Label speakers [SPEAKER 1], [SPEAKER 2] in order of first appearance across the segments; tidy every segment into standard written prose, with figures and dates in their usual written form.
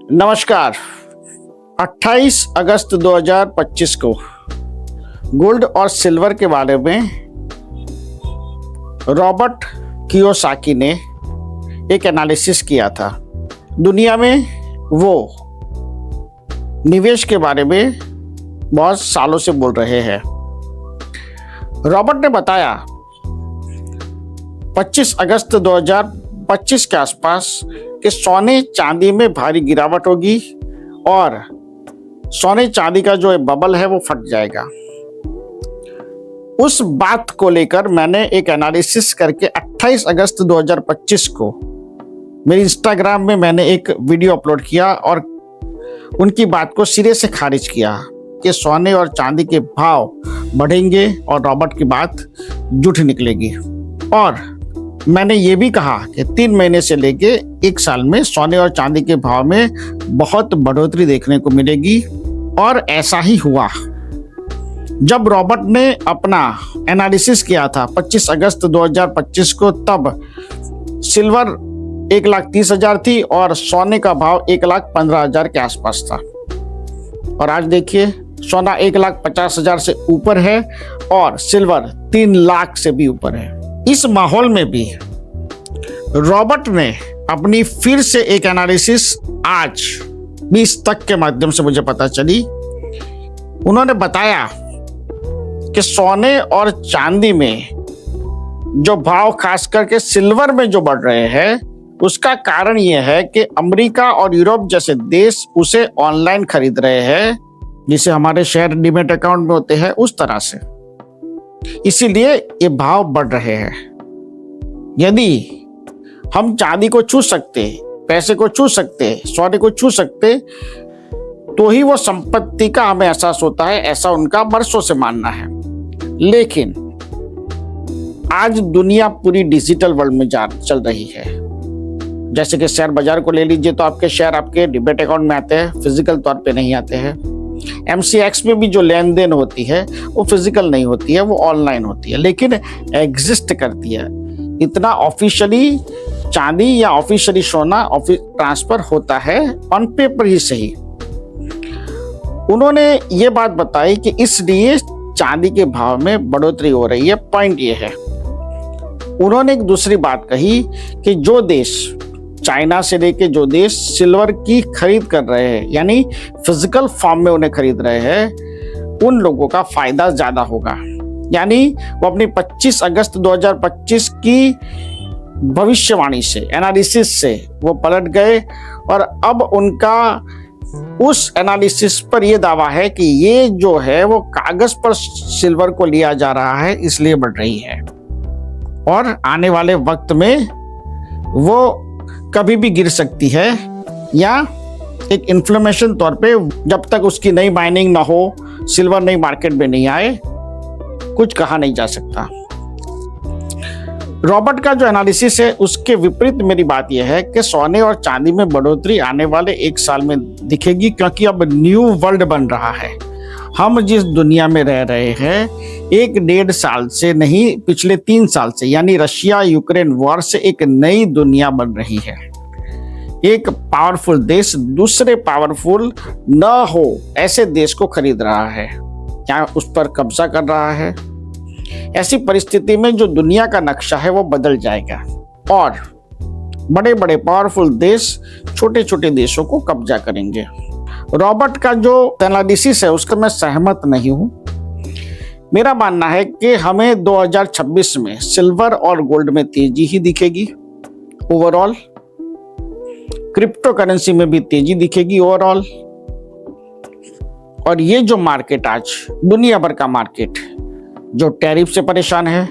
[SPEAKER 1] नमस्कार। 28 अगस्त 2025 को गोल्ड और सिल्वर के बारे में रॉबर्ट कियोसाकी ने एक एनालिसिस किया था। दुनिया में वो निवेश के बारे में बहुत सालों से बोल रहे हैं। रॉबर्ट ने बताया 25 अगस्त 2025 के आसपास कि सोने चांदी में भारी गिरावट होगी और सोने चांदी का जो बबल है वो फट जाएगा। उस बात को लेकर मैंने एक एनालिसिस करके 28 अगस्त 2025 को मेरे इंस्टाग्राम में मैंने एक वीडियो अपलोड किया और उनकी बात को सिरे से खारिज किया कि सोने और चांदी के भाव बढ़ेंगे और रॉबर्ट की बात झूठ निकलेगी। और मैंने ये भी कहा कि 3 महीने से लेके 1 साल में सोने और चांदी के भाव में बहुत बढ़ोतरी देखने को मिलेगी और ऐसा ही हुआ। जब रॉबर्ट ने अपना एनालिसिस किया था 25 अगस्त 2025 को, तब सिल्वर 1,30,000 थी और सोने का भाव 1,15,000 के आसपास था। और आज देखिए सोना 1,50,000 से ऊपर है और सिल्वर 3 लाख से भी ऊपर है। इस माहौल में भी रॉबर्ट ने अपनी फिर से एक एनालिसिस आज 20 तक के माध्यम से मुझे पता चली। उन्होंने बताया कि सोने और चांदी में जो भाव खास करके सिल्वर में जो बढ़ रहे हैं उसका कारण यह है कि अमेरिका और यूरोप जैसे देश उसे ऑनलाइन खरीद रहे हैं, जिसे हमारे शेयर डीमैट अकाउंट में होते हैं उस तरह से, इसीलिए ये भाव बढ़ रहे हैं। यदि हम चांदी को छू सकते, पैसे को छू सकते, सोने को छू सकते, तो ही वो संपत्ति का हमें एहसास होता है, ऐसा उनका बरसों से मानना है। लेकिन आज दुनिया पूरी डिजिटल वर्ल्ड में चल रही है। जैसे कि शेयर बाजार को ले लीजिए तो आपके शेयर आपके डीमैट अकाउंट में आते हैं, फिजिकल तौर पे नहीं आते हैं। MCX में भी जो लेन देन होती है वो फिजिकल नहीं होती है, वो ऑनलाइन होती है, लेकिन एग्जिस्ट करती है। इतना ऑफिशियली चांदी या ऑफिशियली सोना ट्रांसफर होता है ऑन पेपर ही सही। उन्होंने ये बात बताई कि इसलिए चांदी के भाव में बढ़ोतरी हो रही है। पॉइंट ये है, उन्होंने एक दूसरी बात कही कि जो देश, चाइना से लेके जो देश सिल्वर की खरीद कर रहे हैं, यानी फिजिकल फॉर्म में उन्हें खरीद रहे हैं, उन लोगों का फायदा ज्यादा होगा। यानी वो अपनी 25 अगस्त 2025 की भविष्यवाणी से, एनालिसिस से वो पलट गए और अब उनका उस एनालिसिस पर यह दावा है कि ये जो है वो कागज पर सिल्वर को लिया जा रहा है इसलिए बढ़ रही है और आने वाले वक्त में वो कभी भी गिर सकती है, या एक इन्फ्लेमेशन तौर पे जब तक उसकी नई माइनिंग ना हो, सिल्वर नई मार्केट में नहीं आए, कुछ कहा नहीं जा सकता। रॉबर्ट का जो एनालिसिस है उसके विपरीत मेरी बात यह है कि सोने और चांदी में बढ़ोतरी आने वाले 1 साल में दिखेगी, क्योंकि अब न्यू वर्ल्ड बन रहा है। हम जिस दुनिया में रह रहे हैं 1-1.5 साल से नहीं, पिछले 3 साल से, यानी रशिया यूक्रेन वॉर से एक नई दुनिया बन रही है। एक पावरफुल देश दूसरे पावरफुल न हो ऐसे देश को खरीद रहा है या उस पर कब्जा कर रहा है। ऐसी परिस्थिति में जो दुनिया का नक्शा है वो बदल जाएगा और बड़े बड़े पावरफुल देश छोटे छोटे देशों को कब्जा करेंगे। रॉबर्ट का जो एनालिसिस है उसका मैं सहमत नहीं हूं। मेरा मानना है कि हमें 2026 में सिल्वर और गोल्ड में तेजी ही दिखेगी ओवरऑल, क्रिप्टो करेंसी में भी तेजी दिखेगी ओवरऑल। और ये जो मार्केट आज दुनिया भर का मार्केट जो टैरिफ से परेशान है,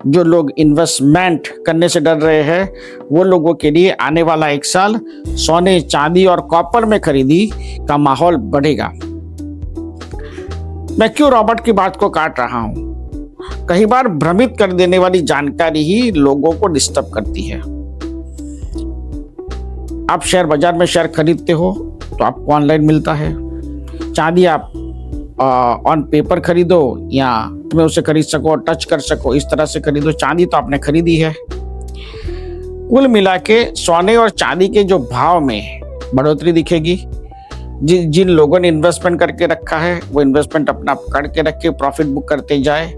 [SPEAKER 1] जो लोग इन्वेस्टमेंट करने से डर रहे हैं, वो लोगों के लिए आने वाला 1 साल सोने, चांदी और कॉपर में खरीदी का माहौल बढ़ेगा। मैं क्यों रॉबर्ट की बात को काट रहा हूं? कई बार भ्रमित कर देने वाली जानकारी ही लोगों को डिस्टर्ब करती है। आप शेयर बाजार में शेयर खरीदते हो तो आपको ऑनलाइन मिलता है। चांदी आप ऑन पेपर खरीदो या तुम्हें उसे खरीद सको, टच कर सको, इस तरह से खरीदो। चांदी तो आपने खरीदी है। कुल मिला के सोने और चांदी के जो भाव में बढ़ोतरी दिखेगी। जिन लोगों ने इन्वेस्टमेंट करके रखा है वो इन्वेस्टमेंट अपना पकड़ के रखे, प्रॉफिट बुक करते जाए।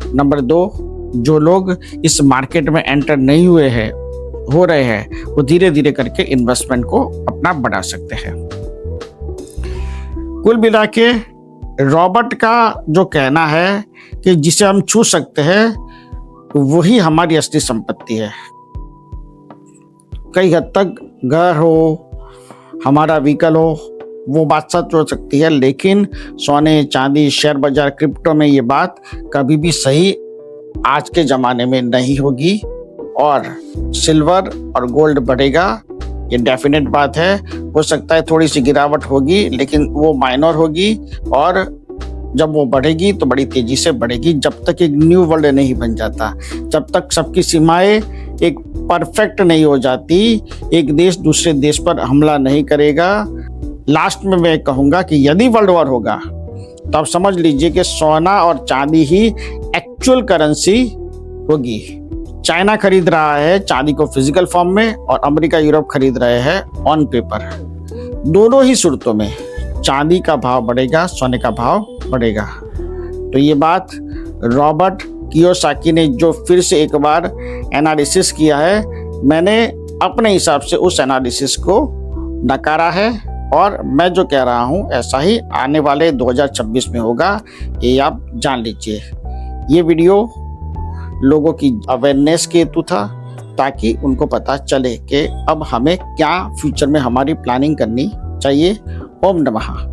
[SPEAKER 1] नंबर 2, जो लोग इस मार्केट में एंटर नहीं हो रहे हैं वो धीरे धीरे करके इन्वेस्टमेंट को अपना बढ़ा सकते हैं। कुल मिला के रॉबर्ट का जो कहना है कि जिसे हम छू सकते हैं वही हमारी असली संपत्ति है। कई हद तक घर हो, हमारा व्हीकल हो, वो बात सच हो सकती है, लेकिन सोने, चांदी, शेयर बाजार, क्रिप्टो में ये बात कभी भी सही आज के ज़माने में नहीं होगी। और सिल्वर और गोल्ड बढ़ेगा, ये डेफिनेट बात है। हो सकता है थोड़ी सी गिरावट होगी, लेकिन वो माइनर होगी, और जब वो बढ़ेगी तो बड़ी तेजी से बढ़ेगी। जब तक एक न्यू वर्ल्ड नहीं बन जाता, जब तक सबकी सीमाएं एक परफेक्ट नहीं हो जाती, एक देश दूसरे देश पर हमला नहीं करेगा। लास्ट में मैं कहूँगा कि यदि वर्ल्ड वॉर होगा तो आप समझ लीजिए कि सोना और चांदी ही एक्चुअल करेंसी होगी। चाइना खरीद रहा है चांदी को फिजिकल फॉर्म में, और अमेरिका, यूरोप खरीद रहे हैं ऑन पेपर। दोनों ही सूरतों में चांदी का भाव बढ़ेगा, सोने का भाव बढ़ेगा। तो ये बात रॉबर्ट कियोसाकी ने जो फिर से एक बार एनालिसिस किया है, मैंने अपने हिसाब से उस एनालिसिस को नकारा है, और मैं जो कह रहा हूँ ऐसा ही आने वाले 2026 में होगा, ये आप जान लीजिए। ये वीडियो लोगों की अवेयरनेस के हेतु था, ताकि उनको पता चले कि अब हमें क्या फ्यूचर में हमारी प्लानिंग करनी चाहिए। ओम नमः।